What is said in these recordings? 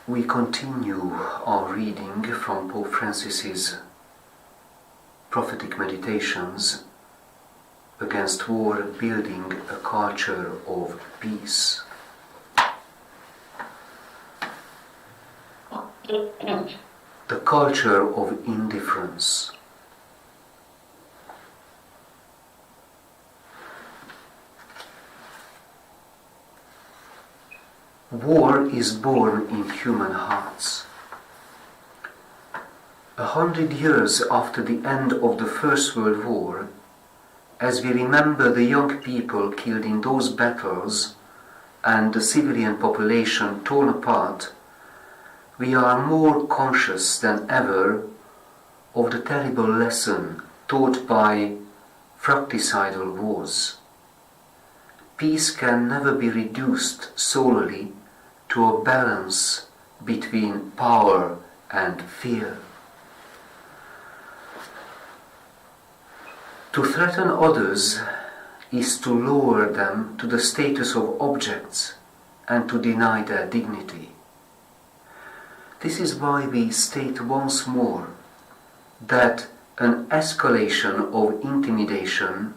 We continue our reading from Pope Francis's prophetic meditations against war, building a culture of peace. The culture of indifference. War is born in human hearts. 100 years after the end of the First World War, as we remember the young people killed in those battles and the civilian population torn apart, we are more conscious than ever of the terrible lesson taught by fratricidal wars. Peace can never be reduced solely to a balance between power and fear. To threaten others is to lower them to the status of objects and to deny their dignity. This is why we state once more that an escalation of intimidation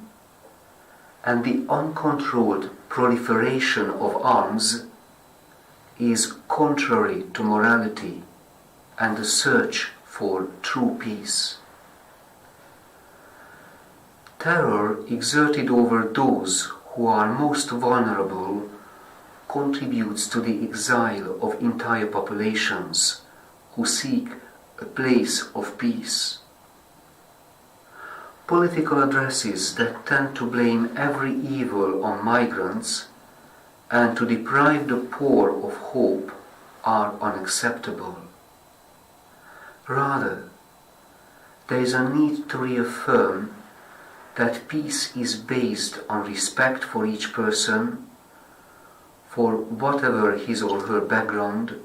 and the uncontrolled proliferation of arms is contrary to morality and the search for true peace. Terror exerted over those who are most vulnerable contributes to the exile of entire populations who seek a place of peace. Political addresses that tend to blame every evil on migrants and to deprive the poor of hope are unacceptable. Rather, there is a need to reaffirm that peace is based on respect for each person, for whatever his or her background,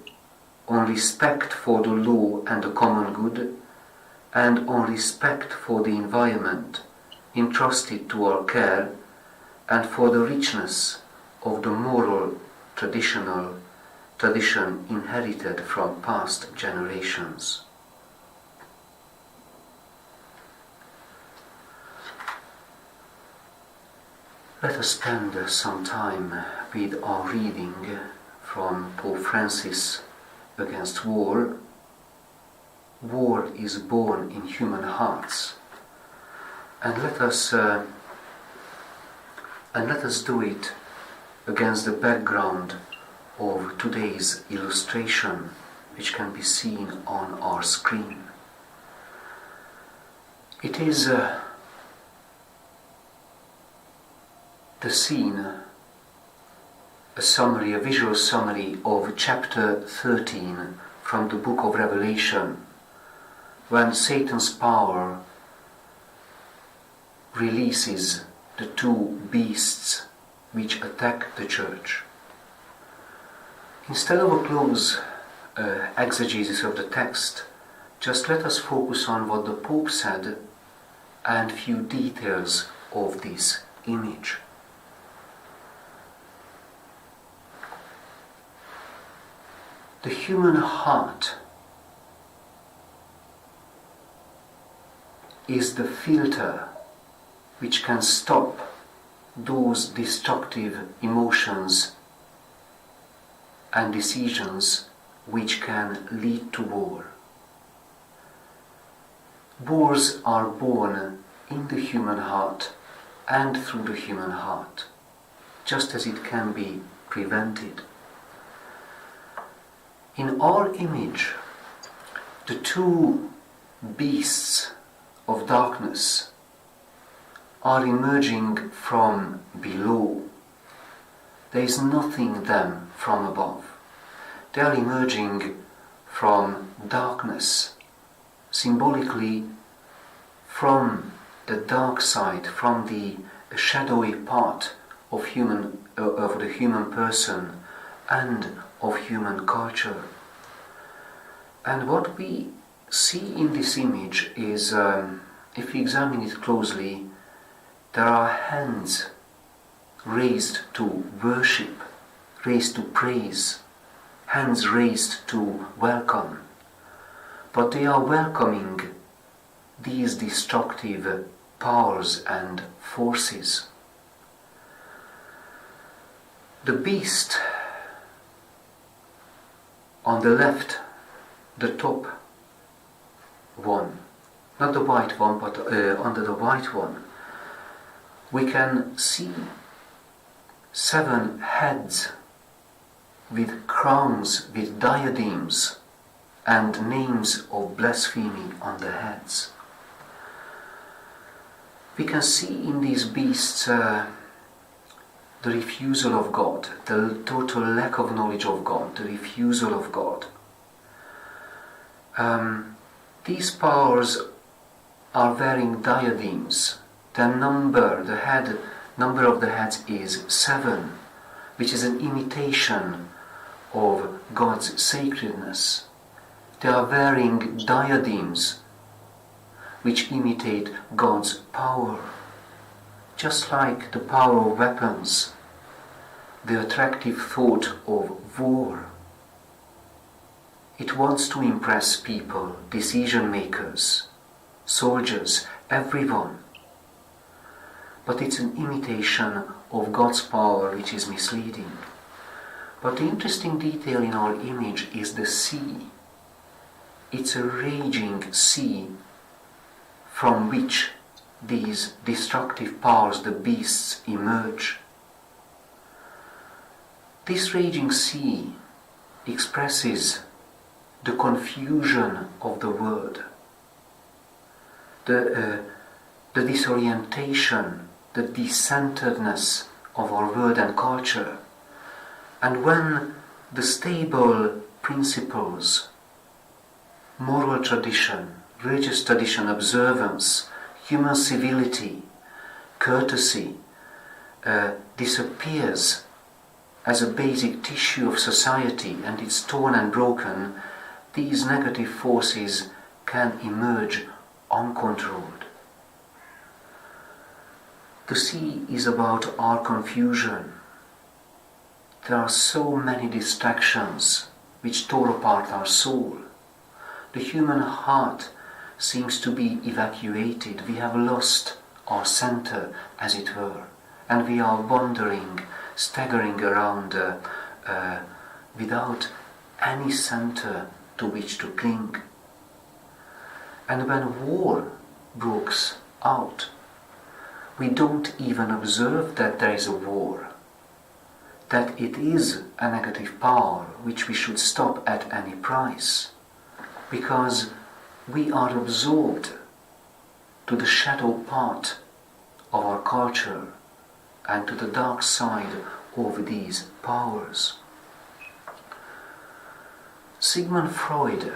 on respect for the law and the common good, and on respect for the environment entrusted to our care, and for the richness of the moral tradition inherited from past generations. Let us spend some time with our reading from Pope Francis against war. War is born in human hearts, and let us do it against the background of today's illustration, which can be seen on our screen. It is the scene, a visual summary of chapter 13 from the book of Revelation, when Satan's power releases the two beasts which attack the church. Instead of a close exegesis of the text, just let us focus on what the Pope said and few details of this image. The human heart is the filter which can stop those destructive emotions and decisions which can lead to war. Wars are born in the human heart and through the human heart, just as it can be prevented. In our image, the two beasts of darkness are emerging from below. There is nothing them from above. They are emerging from darkness, symbolically from the dark side, from the shadowy part of the human person and of human culture. And what we see in this image is, if we examine it closely, there are hands raised to worship, raised to praise, hands raised to welcome, but they are welcoming these destructive powers and forces. The beast on the left, the top one, not the white one, but under the white one, we can see 7 heads with crowns, with diadems, and names of blasphemy on the heads. We can see in these beasts the refusal of God, the total lack of knowledge of God, the refusal of God. These powers are wearing diadems. The number of the heads is 7, which is an imitation of God's sacredness. They are wearing diadems which imitate God's power. Just like the power of weapons, the attractive thought of war. It wants to impress people, decision makers, soldiers, everyone. But it's an imitation of God's power which is misleading. But the interesting detail in our image is the sea. It's a raging sea from which these destructive powers, the beasts, emerge. This raging sea expresses the confusion of the world, the disorientation, the decenteredness of our world and culture. And when the stable principles, moral tradition, religious tradition, observance, human civility, courtesy disappears as a basic tissue of society and it's torn and broken, these negative forces can emerge uncontrolled. The sea is about our confusion. There are so many distractions which tore apart our soul. The human heart seems to be evacuated. We have lost our center, as it were, and we are wandering, staggering around without any center to which to cling. And when war breaks out, we don't even observe that there is a war, that it is a negative power which we should stop at any price, because we are absorbed to the shadow part of our culture and to the dark side of these powers. Sigmund Freud,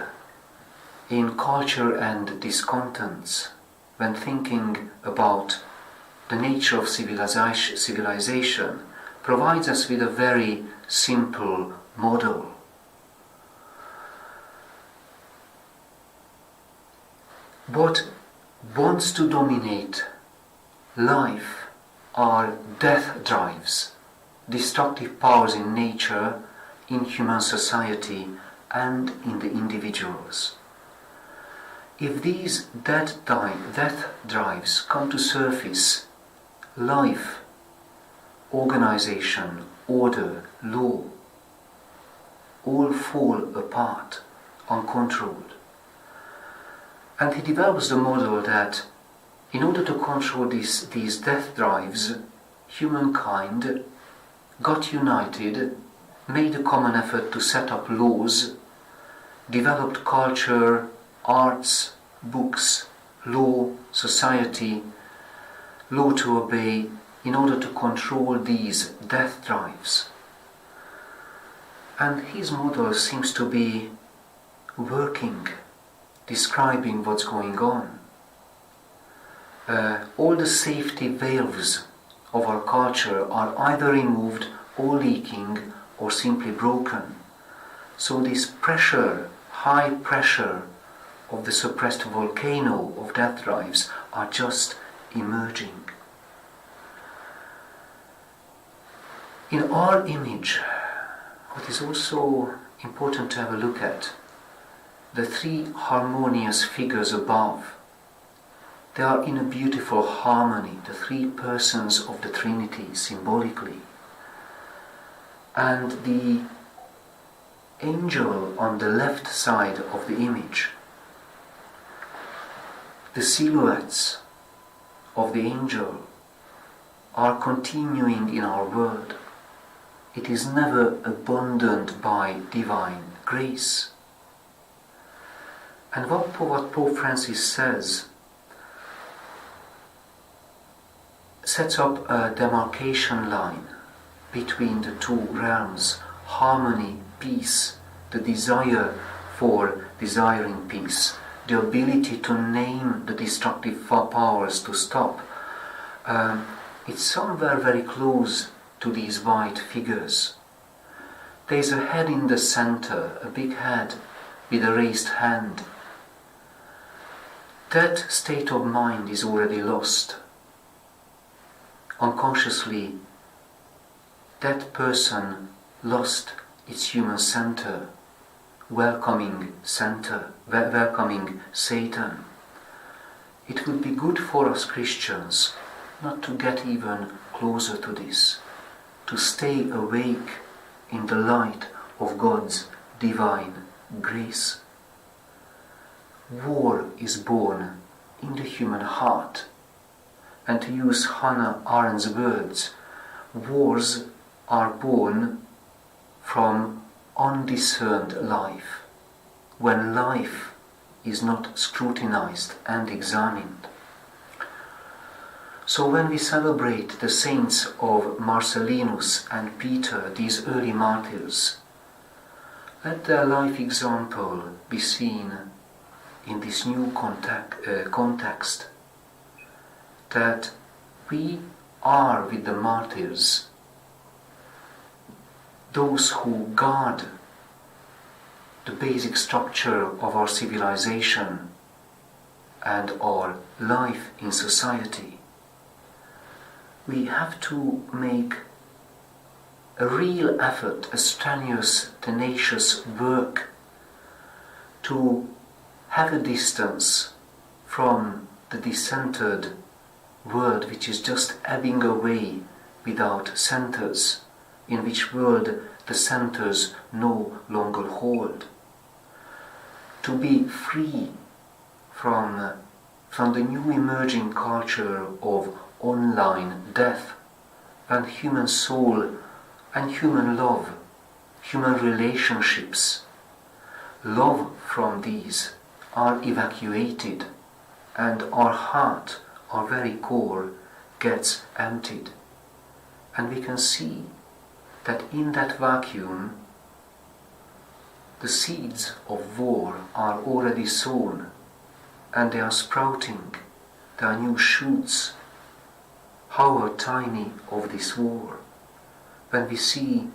in Culture and Discontents, when thinking about the nature of civilization, provides us with a very simple model. What wants to dominate life are death drives, destructive powers in nature, in human society, and in the individuals. If these death drives come to surface, life, organization, order, law, all fall apart, uncontrolled. And he develops the model that in order to control these death drives, humankind got united, made a common effort to set up laws, developed culture, arts, books, law, society, law to obey, in order to control these death drives. And his model seems to be working, describing what's going on. All the safety valves of our culture are either removed or leaking or simply broken. So this pressure, high pressure of the suppressed volcano of death drives are just emerging. In our image, what is also important to have a look at. The three harmonious figures above, they are in a beautiful harmony, the three persons of the Trinity symbolically. And the angel on the left side of the image, the silhouettes of the angel are continuing in our world. It is never abandoned by divine grace. And what Pope Francis says sets up a demarcation line between the two realms, harmony, peace, the desire for desiring peace, the ability to name the destructive powers to stop. It's somewhere very close to these white figures. There's a head in the center, a big head with a raised hand. That state of mind is already lost. Unconsciously, that person lost its human center, welcoming Satan. It would be good for us Christians not to get even closer to this, to stay awake in the light of God's divine grace. War is born in the human heart, and to use Hannah Arendt's words, wars are born from undiscerned life, when life is not scrutinized and examined. So when we celebrate the saints of Marcellinus and Peter, these early martyrs, let their life example be seen in this new context, that we are with the martyrs those who guard the basic structure of our civilization and our life in society. We have to make a real effort, a strenuous, tenacious work to have a distance from the decentered world which is just ebbing away without centers, in which world the centers no longer hold. To be free from the new emerging culture of online death, when human soul and human love, human relationships, love from these are evacuated, and our heart, our very core, gets emptied. And we can see that in that vacuum the seeds of war are already sown, and they are sprouting, there are new shoots. How tiny of this war, when we see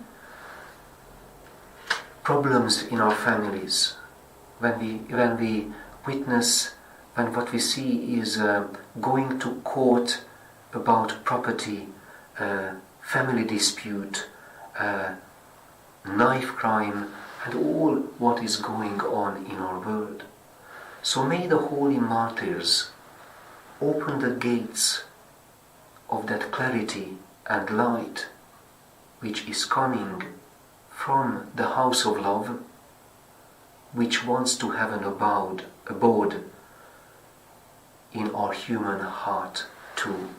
problems in our families, when we witness, when what we see is going to court about property, family dispute, knife crime, and all what is going on in our world. So may the holy martyrs open the gates of that clarity and light which is coming from the house of love, which wants to have an abode in our human heart too.